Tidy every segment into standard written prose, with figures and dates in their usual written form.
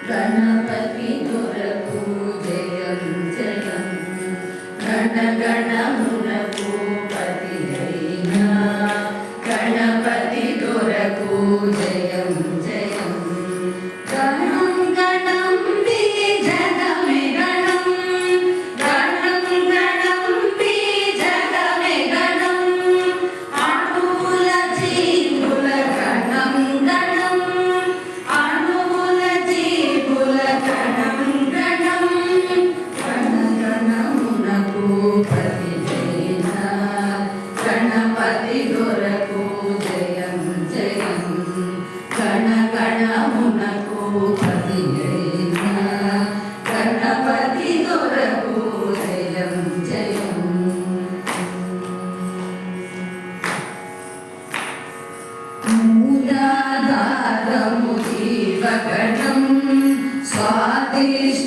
గణపతి దొరకు జయం జయం గణ గణమునకు పతి అయినా గణపతి దొరకు జయం జయం గణం గణం బీజగమే గణం గణం గణం బీజగమే గణం అణువుల జీవుల గణం గణం అణువుల జీవుల గణం గణం గణ గణమునకు పతి అయినా గణపతి దొరకు జయం జయం గణ గణమునకు పతి అయినా గణపతి దొరకు జయం జయం మూలాధారము జీవగణం స్వాధిష్టానము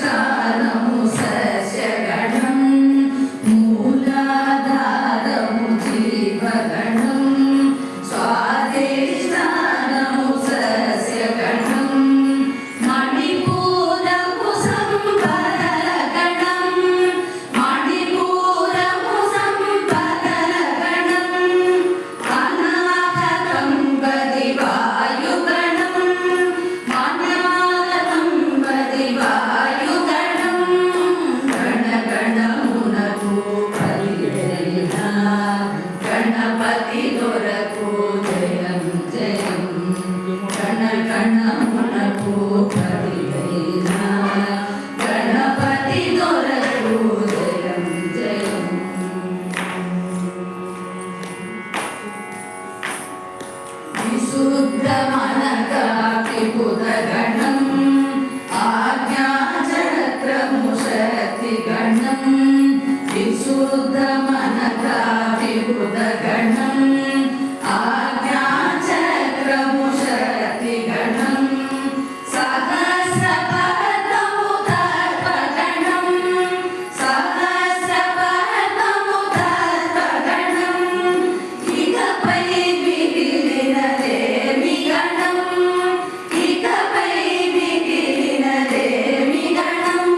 సస్యగణం మూలాధారము జీవగణం స్వాధిష్టానము సస్యగణం మణిపూరము సంపదల గణం మణిపూరము సంపదల గణం అనాథకంబది వాయుగణం అనాథకంబది వాయుగణం గణ గణమునకు పతి అయినా గణపతి దొరకు జయం జయం గణ గణమునకు పతి అయినా గణపతి దొరకు జయం జయం విశుద్ధ మనకాభిబుధ గణం ఆజ్ఞాచక్రము శక్తి గణం విశుద్ధ మనకాభిబుధ గణం ఆజ్ఞాచక్రము శక్తి గణం సహస్ర పద్మము దర్ప గణం సహస్ర పద్మము దర్ప గణం ఇకపై మిగిలినదేమి గణం ఇకపై మిగిలినదేమి గణం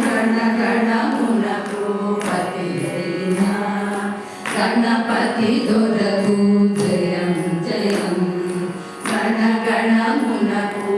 గణ గణమునకు పతి అయినా గణపతి దొరకు జయం జయం గణ గణమునకు